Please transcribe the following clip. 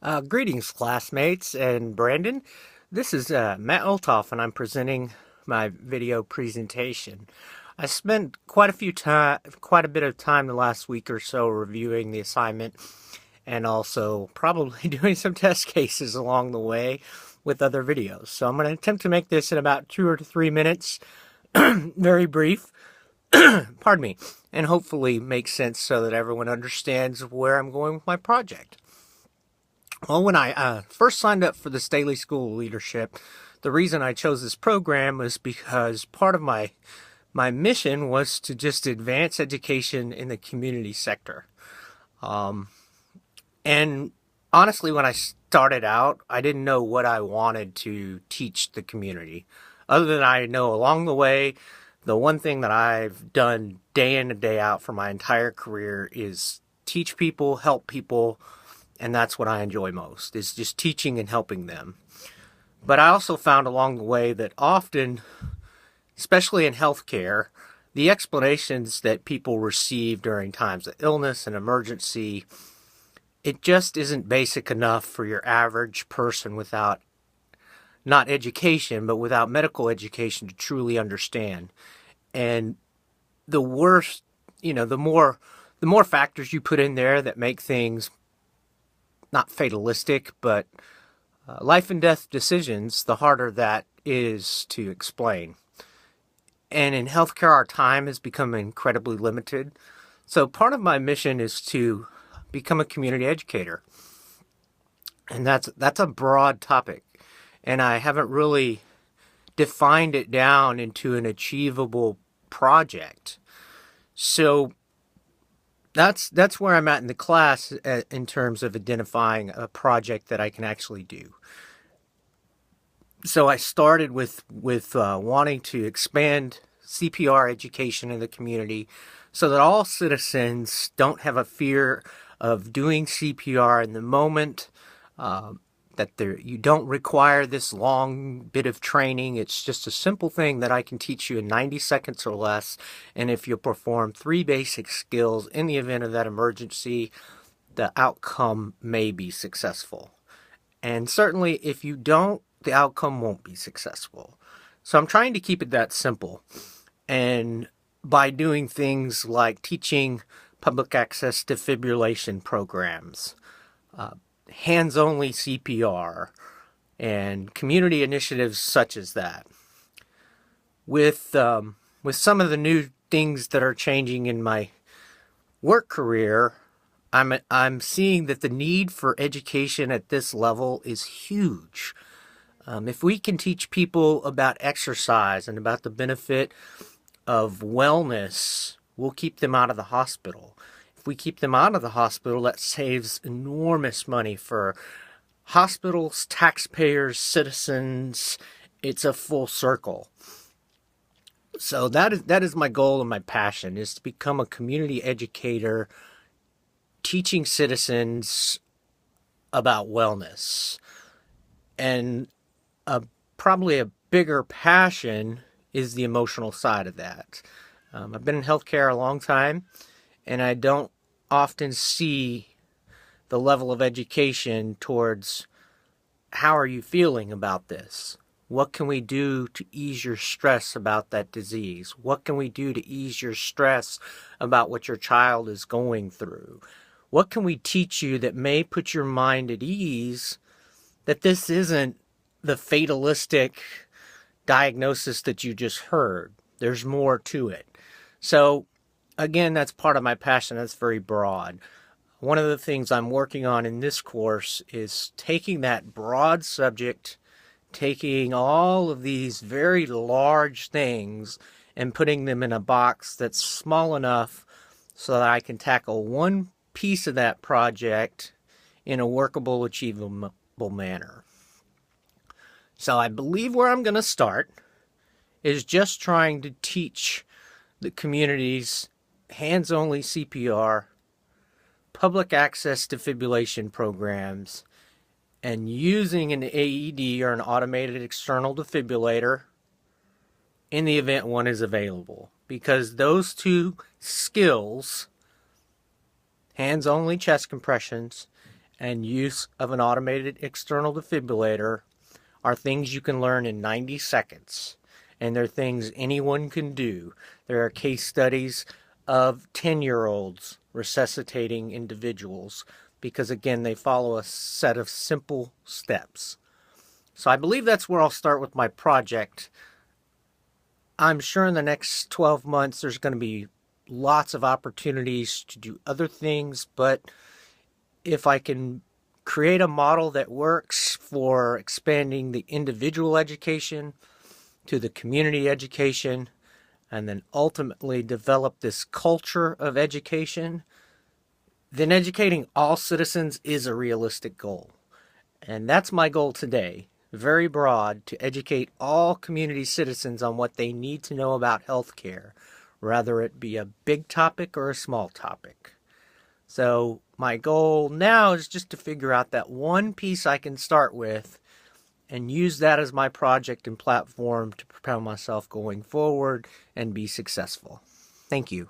Greetings, classmates and Brandon. This is Matt Olthoff, and I'm presenting my video presentation. I spent quite a bit of time the last week or so reviewing the assignment, and also probably doing some test cases along the way with other videos. So I'm going to attempt to make this in about 2 or 3 minutes, very brief. Pardon me, and hopefully make sense so that everyone understands where I'm going with my project. Well, when I first signed up for the Staley School of Leadership, the reason I chose this program was because part of my mission was to just advance education in the community sector. And honestly, when I started out, I didn't know what I wanted to teach the community. Other than I know along the way, the one thing that I've done day in and day out for my entire career is teach people, help people, and that's what I enjoy most, is just teaching and helping them. But I also found along the way that often, especially in healthcare, the explanations that people receive during times of illness and emergency, it just isn't basic enough for your average person without not education, but without medical education to truly understand. And the worst, the more factors you put in there that make things not fatalistic, but life and death decisions, the harder that is to explain. And in healthcare, our time has become incredibly limited. So part of my mission is to become a community educator. And that's a broad topic. And I haven't really defined it down into an achievable project. So that's where I'm at in the class in terms of identifying a project that I can actually do. So I started with wanting to expand CPR education in the community so that all citizens don't have a fear of doing CPR in the moment, that you don't require this long bit of training. It's just a simple thing that I can teach you in 90 seconds or less. And if you perform 3 basic skills in the event of that emergency, the outcome may be successful. And certainly if you don't, the outcome won't be successful. So I'm trying to keep it that simple. And by doing things like teaching public access defibrillation programs, hands-only CPR, and community initiatives such as that. With some of the new things that are changing in my work career, I'm seeing that the need for education at this level is huge. If we can teach people about exercise and about the benefit of wellness, we'll keep them out of the hospital. If we keep them out of the hospital, that saves enormous money for hospitals, taxpayers, citizens. It's a full circle. So that is my goal and my passion, is to become a community educator, teaching citizens about wellness. And probably a bigger passion is the emotional side of that. I've been in healthcare a long time, and I don't often see the level of education towards how are you feeling about this? What can we do to ease your stress about that disease? What can we do to ease your stress about what your child is going through? What can we teach you that may put your mind at ease that this isn't the fatalistic diagnosis that you just heard? There's more to it. So again, that's part of my passion. That's very broad. One of the things I'm working on in this course is taking that broad subject, taking all of these very large things and putting them in a box that's small enough so that I can tackle one piece of that project in a workable, achievable manner. So I believe where I'm going to start is just trying to teach the community's hands-only CPR, public access defibrillation programs, and using an AED or an automated external defibrillator in the event one is available. Because those two skills, hands-only chest compressions and use of an automated external defibrillator are things you can learn in 90 seconds. And they're things anyone can do. There are case studies of 10-year-olds resuscitating individuals because, again, they follow a set of simple steps. So I believe that's where I'll start with my project. I'm sure in the next 12 months there's going to be lots of opportunities to do other things, but if I can create a model that works for expanding the individual education to the community education, and then ultimately develop this culture of education, then educating all citizens is a realistic goal. And that's my goal today, very broad, to educate all community citizens on what they need to know about healthcare, whether it be a big topic or a small topic. So my goal now is just to figure out that one piece I can start with and use that as my project and platform to propel myself going forward and be successful. Thank you.